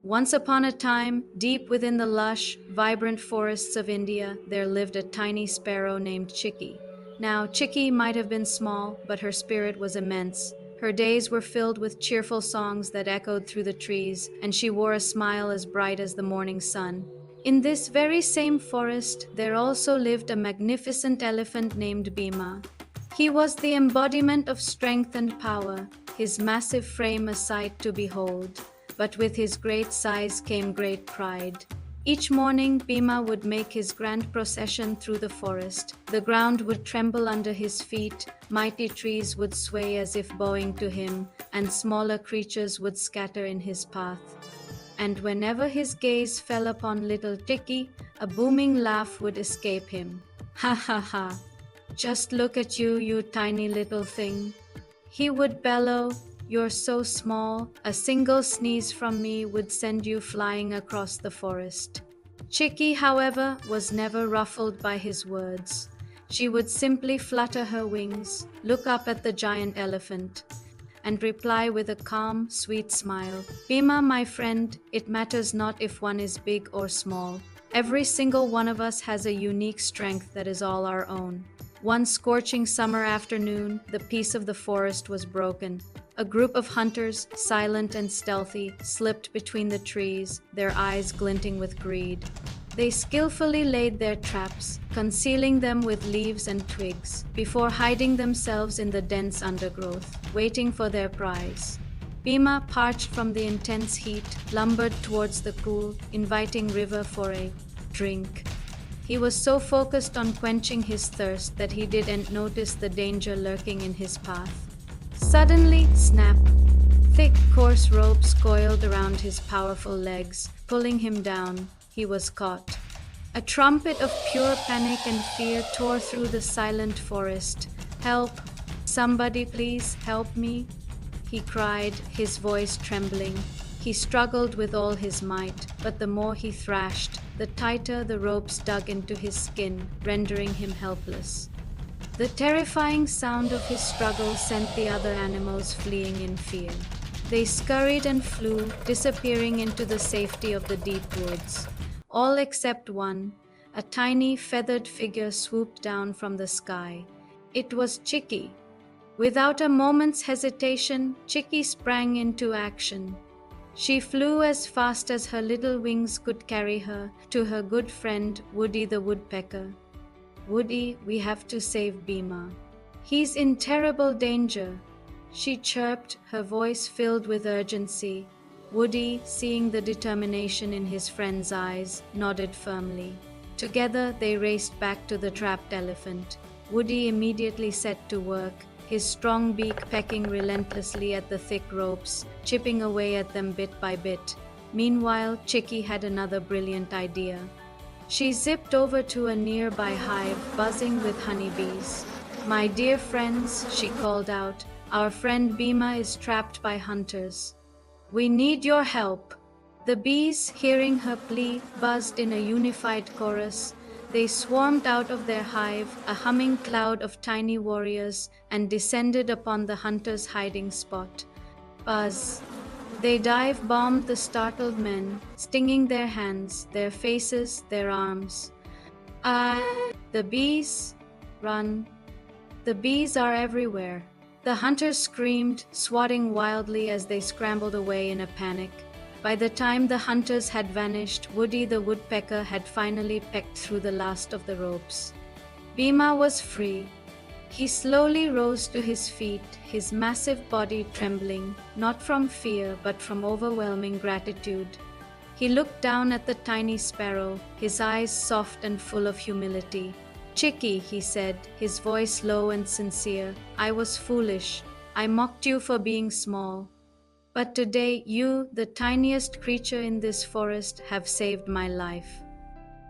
Once upon a time, deep within the lush, vibrant forests of India, there lived a tiny sparrow named Chicky. Now, Chicky might have been small, but her spirit was immense. Her days were filled with cheerful songs that echoed through the trees, and she wore a smile as bright as the morning sun. In this very same forest, there also lived a magnificent elephant named Bhima. He was the embodiment of strength and power, his massive frame a sight to behold. But with his great size came great pride. Each morning, Bhima would make his grand procession through the forest. The ground would tremble under his feet, mighty trees would sway as if bowing to him, and smaller creatures would scatter in his path. And whenever his gaze fell upon little Chicky, a booming laugh would escape him. Ha ha ha! Just look at you, you tiny little thing. He would bellow, "You're so small, a single sneeze from me would send you flying across the forest." Chicky, however, was never ruffled by his words. She would simply flutter her wings, look up at the giant elephant, and reply with a calm, sweet smile, "Bhima, my friend, it matters not if one is big or small. Every single one of us has a unique strength that is all our own." One scorching summer afternoon, the peace of the forest was broken. A group of hunters, silent and stealthy, slipped between the trees, their eyes glinting with greed. They skillfully laid their traps, concealing them with leaves and twigs, before hiding themselves in the dense undergrowth, waiting for their prize. Bhima, parched from the intense heat, lumbered towards the cool, inviting river for a drink. He was so focused on quenching his thirst that he didn't notice the danger lurking in his path. Suddenly, snap! Thick, coarse ropes coiled around his powerful legs, pulling him down. He was caught. A trumpet of pure panic and fear tore through the silent forest. "Help! Somebody please help me!" he cried, his voice trembling. He struggled with all his might, but the more he thrashed, the tighter the ropes dug into his skin, rendering him helpless. The terrifying sound of his struggle sent the other animals fleeing in fear. They scurried and flew, disappearing into the safety of the deep woods. All except one, a tiny feathered figure swooped down from the sky. It was Chicky. Without a moment's hesitation, Chicky sprang into action. She flew as fast as her little wings could carry her to her good friend Woody the woodpecker. "Woody, we have to save Bhima. He's in terrible danger," she chirped, her voice filled with urgency. Woody, seeing the determination in his friend's eyes, nodded firmly. Together they raced back to the trapped elephant. Woody immediately set to work, his strong beak pecking relentlessly at the thick ropes, chipping away at them bit by bit. Meanwhile, Chicky had another brilliant idea. She zipped over to a nearby hive, buzzing with honeybees. "My dear friends," she called out, "our friend Bhima is trapped by hunters. We need your help." The bees, hearing her plea, buzzed in a unified chorus. They swarmed out of their hive, a humming cloud of tiny warriors, and descended upon the hunter's hiding spot. Buzz! They dive-bombed the startled men, stinging their hands, their faces, their arms. "Ah! The bees! Run! The bees are everywhere!" The hunters screamed, swatting wildly as they scrambled away in a panic. By the time the hunters had vanished, Woody the woodpecker had finally pecked through the last of the ropes. Bhima was free. He slowly rose to his feet, his massive body trembling, not from fear but from overwhelming gratitude. He looked down at the tiny sparrow, his eyes soft and full of humility. "Chicky," he said, his voice low and sincere, "I was foolish. I mocked you for being small. But today you, the tiniest creature in this forest, have saved my life.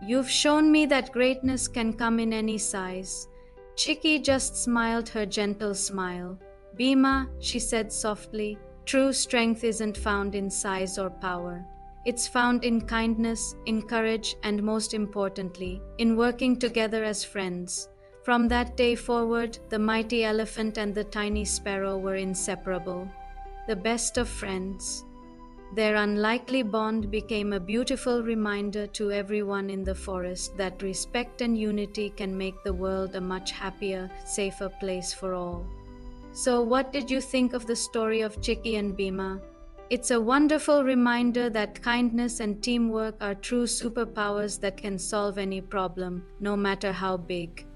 You've shown me that greatness can come in any size." Chicky just smiled her gentle smile. "Bhima," she said softly, "true strength isn't found in size or power. It's found in kindness, in courage, and most importantly, in working together as friends." From that day forward, the mighty elephant and the tiny sparrow were inseparable. The best of friends. Their unlikely bond became a beautiful reminder to everyone in the forest that respect and unity can make the world a much happier, safer place for all. So, what did you think of the story of Chicky and Bhima? It's a wonderful reminder that kindness and teamwork are true superpowers that can solve any problem, no matter how big.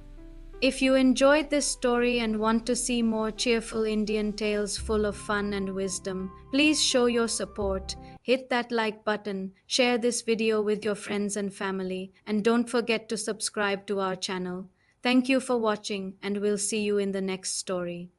If you enjoyed this story and want to see more cheerful Indian tales full of fun and wisdom, please show your support. Hit that like button, share this video with your friends and family, and don't forget to subscribe to our channel. Thank you for watching, and we'll see you in the next story.